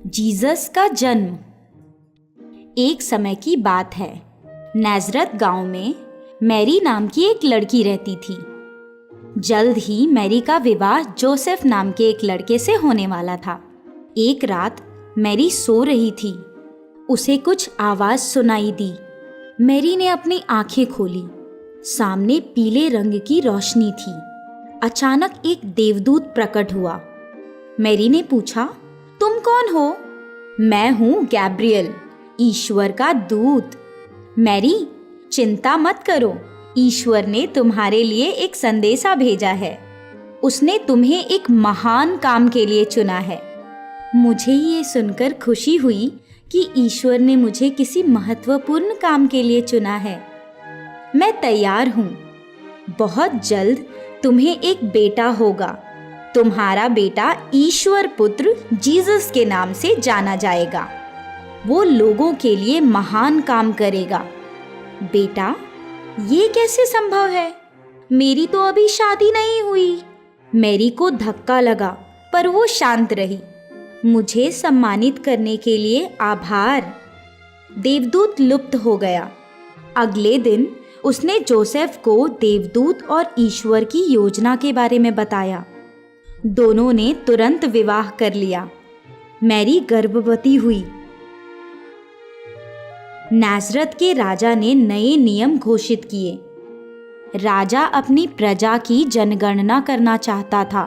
Jesus का जन्म। एक समय की बात है। नाज़रत गांव में मैरी नाम की एक लड़की रहती थी। जल्द ही मैरी का विवाह जोसेफ नाम के एक लड़के से होने वाला था। एक रात मैरी सो रही थी। उसे कुछ आवाज़ सुनाई दी। मैरी ने अपनी आंखें खोली। सामने पीले रंग की रोशनी थी। अचानक एक देवदूत प्रकट हुआ। मैरी ने पूछा, तुम कौन हो? मैं हूँ गैब्रियल, ईश्वर का दूत। मैरी, चिंता मत करो, ईश्वर ने तुम्हारे लिए एक संदेशा भेजा है। उसने तुम्हें एक महान काम के लिए चुना है। मुझे ये सुनकर खुशी हुई कि ईश्वर ने मुझे किसी महत्वपूर्ण काम के लिए चुना है। मैं तैयार हूँ। बहुत जल्द तुम्हें एक बेटा होगा। तुम्हारा बेटा ईश्वर पुत्र जीसस के नाम से जाना जाएगा। वो लोगों के लिए महान काम करेगा। बेटा, ये कैसे संभव है? मेरी तो अभी शादी नहीं हुई। मैरी को धक्का लगा, पर वो शांत रही। मुझे सम्मानित करने के लिए आभार। देवदूत लुप्त हो गया। अगले दिन उसने जोसेफ को देवदूत और ईश्वर की योजना के बारे में बताया। दोनों ने तुरंत विवाह कर लिया। मैरी गर्भवती हुई। नाज़रत के राजा ने नए नियम घोषित किए। राजा अपनी प्रजा की जनगणना करना चाहता था।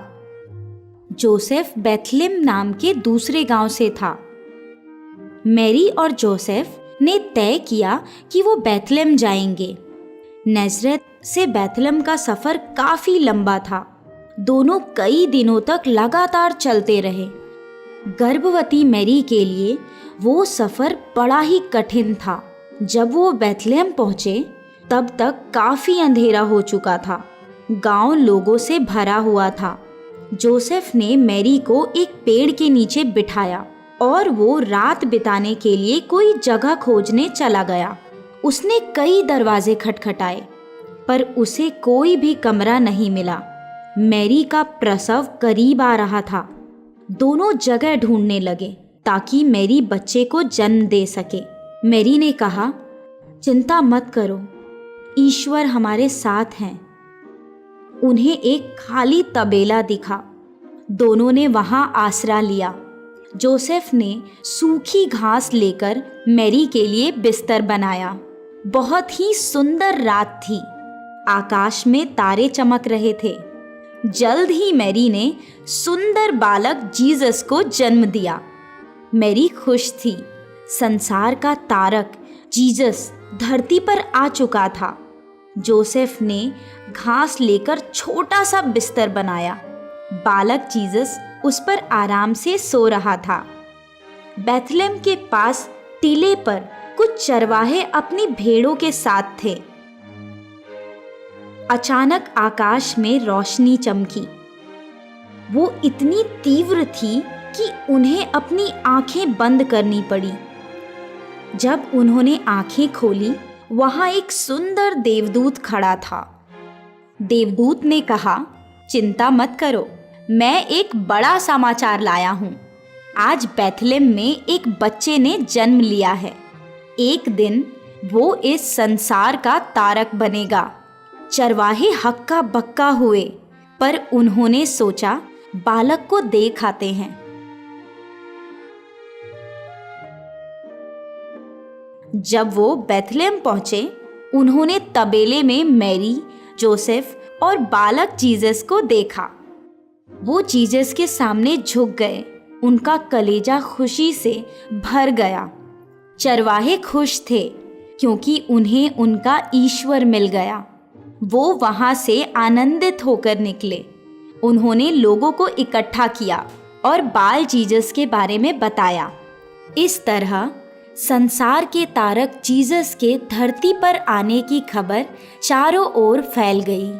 जोसेफ बेथलेम नाम के दूसरे गांव से था। मैरी और जोसेफ ने तय किया कि वो बेथलेम जाएंगे। नाज़रत से बेथलेम का सफ़र काफ़ी लंबा था। दोनों कई दिनों तक लगातार चलते रहे। गर्भवती मैरी के लिए वो सफ़र बड़ा ही कठिन था। जब वो बेथलेम पहुँचे तब तक काफ़ी अंधेरा हो चुका था। गांव लोगों से भरा हुआ था। जोसेफ ने मैरी को एक पेड़ के नीचे बिठाया और वो रात बिताने के लिए कोई जगह खोजने चला गया। उसने कई दरवाजे खटखटाए, पर उसे कोई भी कमरा नहीं मिला। मैरी का प्रसव करीब आ रहा था। दोनों जगह ढूंढने लगे ताकि मैरी बच्चे को जन्म दे सके। मैरी ने कहा, चिंता मत करो, ईश्वर हमारे साथ हैं। उन्हें एक खाली तबेला दिखा। दोनों ने वहां आसरा लिया। जोसेफ ने सूखी घास लेकर मैरी के लिए बिस्तर बनाया। बहुत ही सुंदर रात थी। आकाश में तारे चमक रहे थे। जल्द ही मैरी ने सुंदर बालक जीसस को जन्म दिया। मैरी खुश थी। संसार का तारक जीसस धरती पर आ चुका था। जोसेफ ने घास लेकर छोटा सा बिस्तर बनाया। बालक जीसस उस पर आराम से सो रहा था। बेथलेम के पास टीले पर कुछ चरवाहे अपनी भेड़ों के साथ थे। अचानक आकाश में रोशनी चमकी। वो इतनी तीव्र थी कि उन्हें अपनी आंखें बंद करनी पड़ी। जब उन्होंने आंखें खोली, वहां एक सुंदर देवदूत खड़ा था। देवदूत ने कहा, चिंता मत करो, मैं एक बड़ा समाचार लाया हूँ। आज बेथलेम में एक बच्चे ने जन्म लिया है। एक दिन वो इस संसार का तारक बनेगा। चरवाहे हक्का बक्का हुए, पर उन्होंने सोचा बालक को देख आते हैं। जब वो बेथलेम पहुंचे, उन्होंने तबेले में मैरी, जोसेफ और बालक जीसस को देखा। वो जीसस के सामने झुक गए। उनका कलेजा खुशी से भर गया। चरवाहे खुश थे क्योंकि उन्हें उनका ईश्वर मिल गया। वो वहां से आनंदित होकर निकले। उन्होंने लोगों को इकट्ठा किया और बाल जीसस के बारे में बताया। इस तरह संसार के तारक जीसस के धरती पर आने की खबर चारों ओर फैल गई।